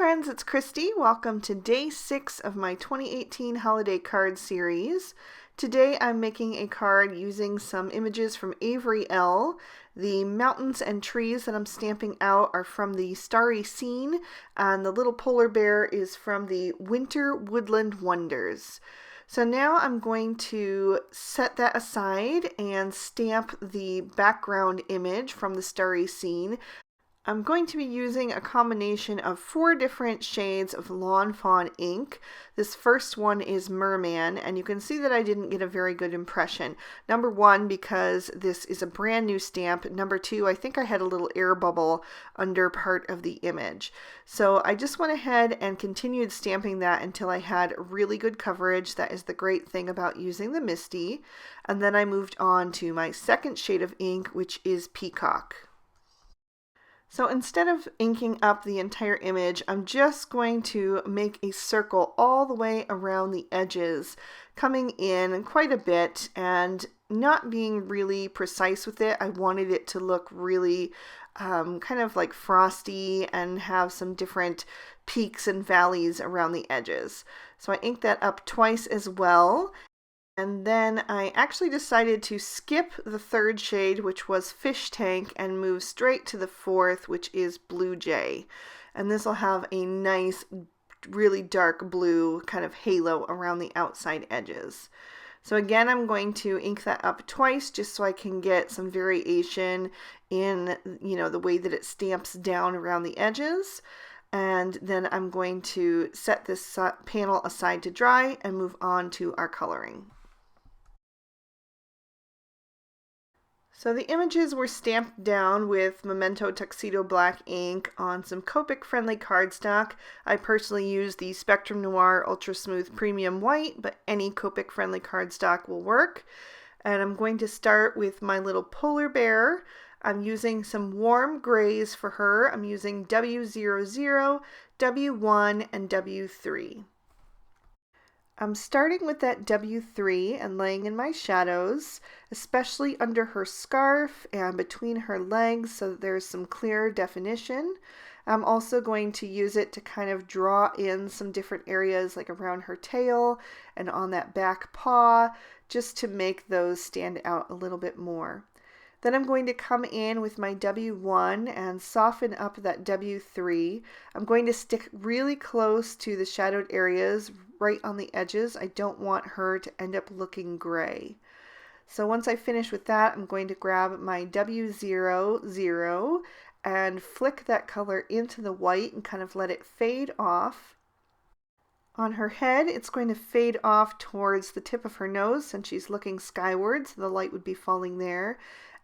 friends, it's Christy. Welcome to day 6 of my 2018 holiday card series. Today I'm making a card using some images from Avery Elle. The mountains and trees that I'm stamping out are from the Starry Scene, and the little polar bear is from the Winter Woodland Wonders. So now I'm going to set that aside and stamp the background image from the Starry Scene. I'm going to be using a combination of 4 different shades of Lawn Fawn ink. This first one is Merman, and you can see that I didn't get a very good impression. Number 1, because this is a brand new stamp. Number 2, I think I had a little air bubble under part of the image. So I just went ahead and continued stamping that until I had really good coverage. That is the great thing about using the MISTI. And then I moved on to my second shade of ink, which is Peacock. So instead of inking up the entire image, I'm just going to make a circle all the way around the edges, coming in quite a bit and not being really precise with it. I wanted it to look really kind of like frosty and have some different peaks and valleys around the edges. So I inked that up twice as well. And then I actually decided to skip the third shade, which was Fish Tank, and move straight to the fourth, which is Blue Jay. And this will have a nice, really dark blue kind of halo around the outside edges. So again, I'm going to ink that up twice just so I can get some variation in, the way that it stamps down around the edges. And then I'm going to set this panel aside to dry and move on to our coloring. So the images were stamped down with Memento Tuxedo Black ink on some Copic friendly cardstock. I personally use the Spectrum Noir Ultra Smooth Premium White, but any Copic friendly cardstock will work. And I'm going to start with my little polar bear. I'm using some warm grays for her. I'm using W00, W1, and W3. I'm starting with that W3 and laying in my shadows, especially under her scarf and between her legs so that there's some clear definition. I'm also going to use it to kind of draw in some different areas like around her tail and on that back paw, just to make those stand out a little bit more. Then I'm going to come in with my W1 and soften up that W3. I'm going to stick really close to the shadowed areas right on the edges. I don't want her to end up looking gray. So once I finish with that, I'm going to grab my W00 and flick that color into the white and kind of let it fade off. On her head, it's going to fade off towards the tip of her nose since she's looking skyward, so the light would be falling there.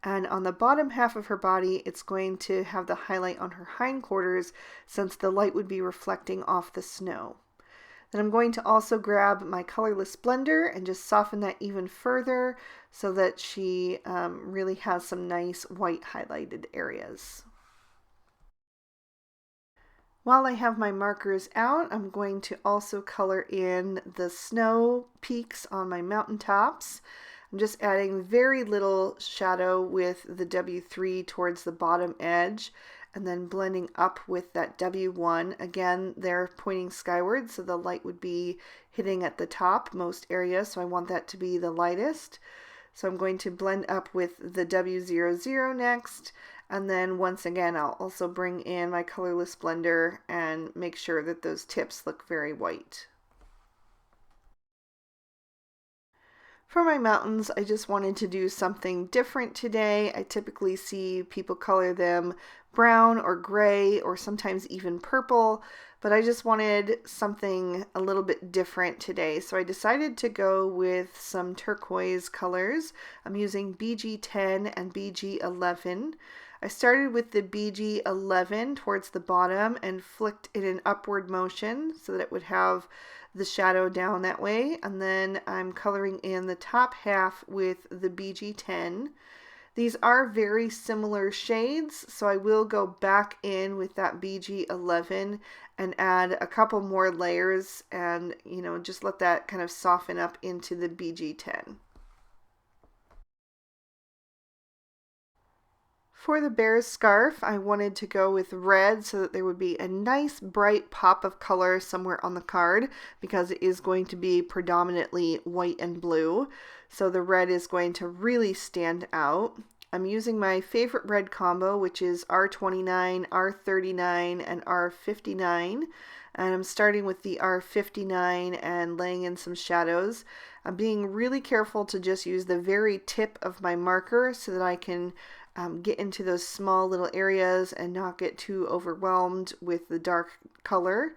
And on the bottom half of her body, it's going to have the highlight on her hindquarters since the light would be reflecting off the snow. Then I'm going to also grab my colorless blender and just soften that even further so that she really has some nice white highlighted areas. While I have my markers out, I'm going to also color in the snow peaks on my mountaintops. I'm just adding very little shadow with the W3 towards the bottom edge and then blending up with that W1. Again, they're pointing skyward, so the light would be hitting at the top most areas, so I want that to be the lightest. So I'm going to blend up with the W00 next, and then once again I'll also bring in my colorless blender and make sure that those tips look very white. For my mountains, I just wanted to do something different today. I typically see people color them brown or gray or sometimes even purple, but I just wanted something a little bit different today. So I decided to go with some turquoise colors. I'm using BG10 and BG11. I started with the BG11 towards the bottom and flicked in an upward motion so that it would have the shadow down that way, and then I'm coloring in the top half with the BG10. These are very similar shades, so I will go back in with that BG11 and add a couple more layers and, just let that kind of soften up into the BG10. For the bear's scarf, I wanted to go with red so that there would be a nice bright pop of color somewhere on the card because it is going to be predominantly white and blue. So the red is going to really stand out. I'm using my favorite red combo, which is R29, R39, and R59. And I'm starting with the R59 and laying in some shadows. I'm being really careful to just use the very tip of my marker so that I can get into those small little areas and not get too overwhelmed with the dark color.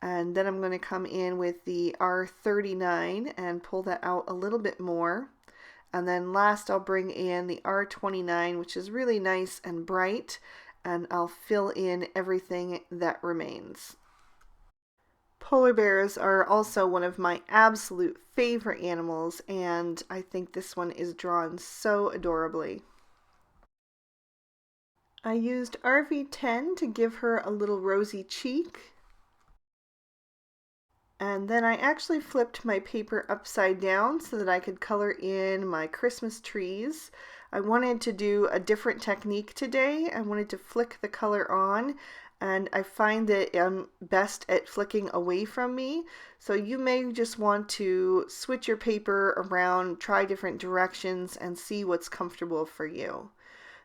And then I'm going to come in with the R39 and pull that out a little bit more. And then last I'll bring in the R29, which is really nice and bright, and I'll fill in everything that remains. Polar bears are also one of my absolute favorite animals, and I think this one is drawn so adorably. I used RV10 to give her a little rosy cheek. And then I actually flipped my paper upside down so that I could color in my Christmas trees. I wanted to do a different technique today. I wanted to flick the color on, and I find that I'm best at flicking away from me. So you may just want to switch your paper around, try different directions, and see what's comfortable for you.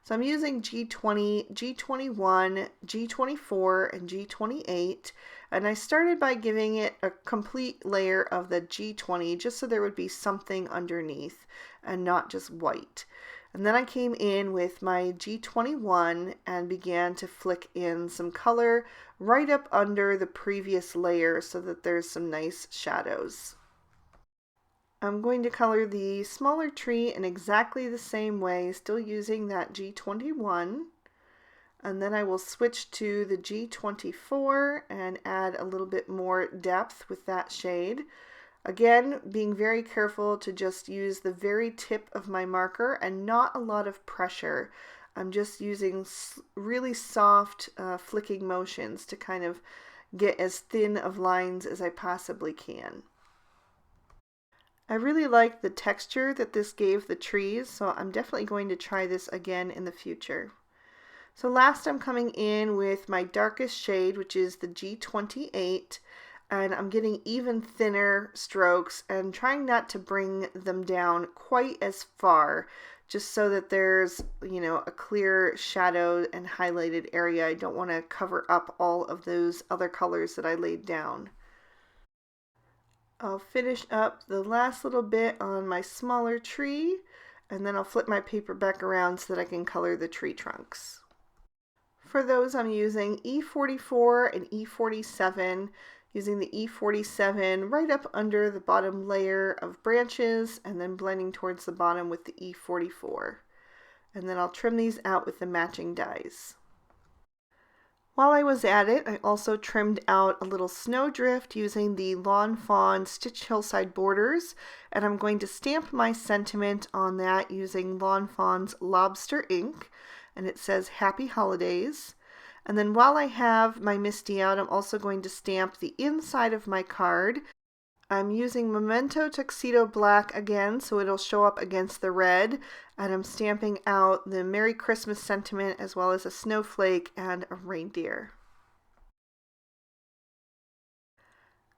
So I'm using G20, G21, G24, and G28, and I started by giving it a complete layer of the G20 just so there would be something underneath and not just white. And then I came in with my G21 and began to flick in some color right up under the previous layer so that there's some nice shadows. I'm going to color the smaller tree in exactly the same way, still using that G21. And then I will switch to the G24 and add a little bit more depth with that shade. Again, being very careful to just use the very tip of my marker and not a lot of pressure. I'm just using really soft flicking motions to kind of get as thin of lines as I possibly can. I really like the texture that this gave the trees, so I'm definitely going to try this again in the future. So last I'm coming in with my darkest shade, which is the G28, and I'm getting even thinner strokes and trying not to bring them down quite as far, just so that there's, a clear shadow and highlighted area. I don't want to cover up all of those other colors that I laid down. I'll finish up the last little bit on my smaller tree, and then I'll flip my paper back around so that I can color the tree trunks. For those, I'm using E44 and E47, using the E47 right up under the bottom layer of branches and then blending towards the bottom with the E44. And then I'll trim these out with the matching dies. While I was at it, I also trimmed out a little snowdrift using the Lawn Fawn Stitch Hillside Borders, and I'm going to stamp my sentiment on that using Lawn Fawn's Lobster ink, and it says Happy Holidays. And then while I have my Misty out, I'm also going to stamp the inside of my card. I'm using Memento Tuxedo Black again, so it'll show up against the red, and I'm stamping out the Merry Christmas sentiment as well as a snowflake and a reindeer.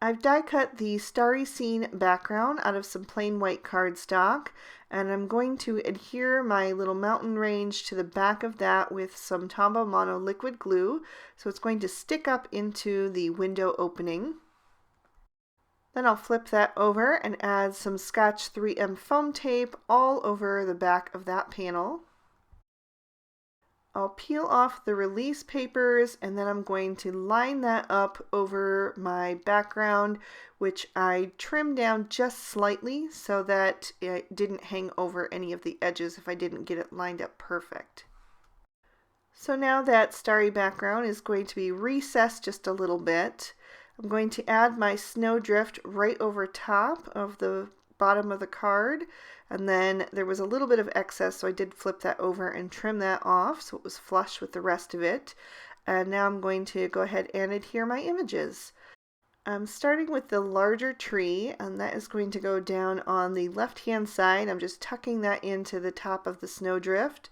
I've die cut the Starry Scene background out of some plain white cardstock, and I'm going to adhere my little mountain range to the back of that with some Tombow Mono liquid glue, so it's going to stick up into the window opening. Then I'll flip that over and add some Scotch 3M foam tape all over the back of that panel. I'll peel off the release papers, and then I'm going to line that up over my background, which I trimmed down just slightly so that it didn't hang over any of the edges if I didn't get it lined up perfect. So now that starry background is going to be recessed just a little bit. I'm going to add my snowdrift right over top of the bottom of the card, and then there was a little bit of excess, so I did flip that over and trim that off so it was flush with the rest of it. And now I'm going to go ahead and adhere my images. I'm starting with the larger tree, and that is going to go down on the left hand side. I'm just tucking that into the top of the snowdrift.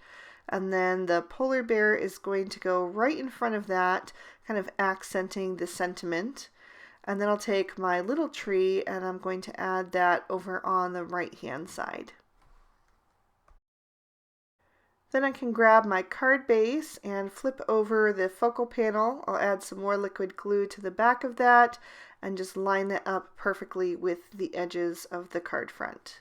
and then the polar bear is going to go right in front of that, kind of accenting the sentiment. And then I'll take my little tree and I'm going to add that over on the right hand side. Then I can grab my card base and flip over the focal panel. I'll add some more liquid glue to the back of that and just line that up perfectly with the edges of the card front.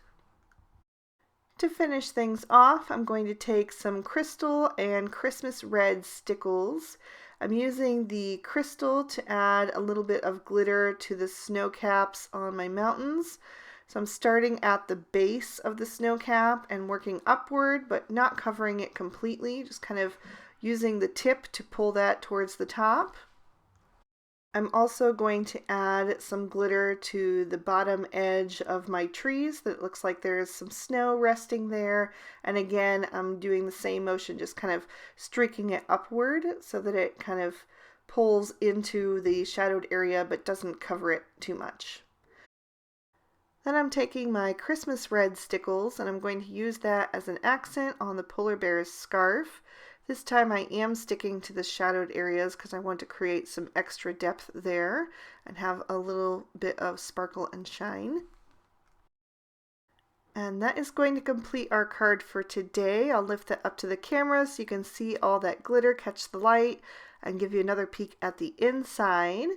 To finish things off, I'm going to take some crystal and Christmas red stickles. I'm using the crystal to add a little bit of glitter to the snow caps on my mountains. So I'm starting at the base of the snow cap and working upward, but not covering it completely, just kind of using the tip to pull that towards the top. I'm also going to add some glitter to the bottom edge of my trees that looks like there's some snow resting there. And again, I'm doing the same motion, just kind of streaking it upward so that it kind of pulls into the shadowed area but doesn't cover it too much. Then I'm taking my Christmas red stickles and I'm going to use that as an accent on the polar bear's scarf. This time I am sticking to the shadowed areas because I want to create some extra depth there and have a little bit of sparkle and shine. And that is going to complete our card for today. I'll lift that up to the camera so you can see all that glitter catch the light and give you another peek at the inside.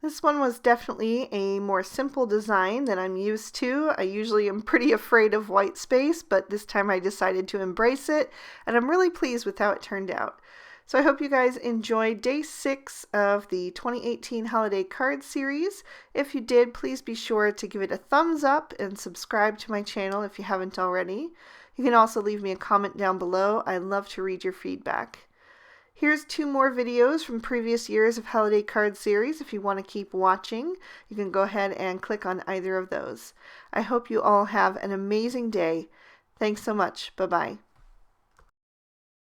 This one was definitely a more simple design than I'm used to. I usually am pretty afraid of white space, but this time I decided to embrace it, and I'm really pleased with how it turned out. So I hope you guys enjoyed day 6 of the 2018 holiday card series. If you did, please be sure to give it a thumbs up and subscribe to my channel if you haven't already. You can also leave me a comment down below. I love to read your feedback. Here's 2 more videos from previous years of holiday card series. If you want to keep watching, you can go ahead and click on either of those. I hope you all have an amazing day. Thanks so much. Bye-bye.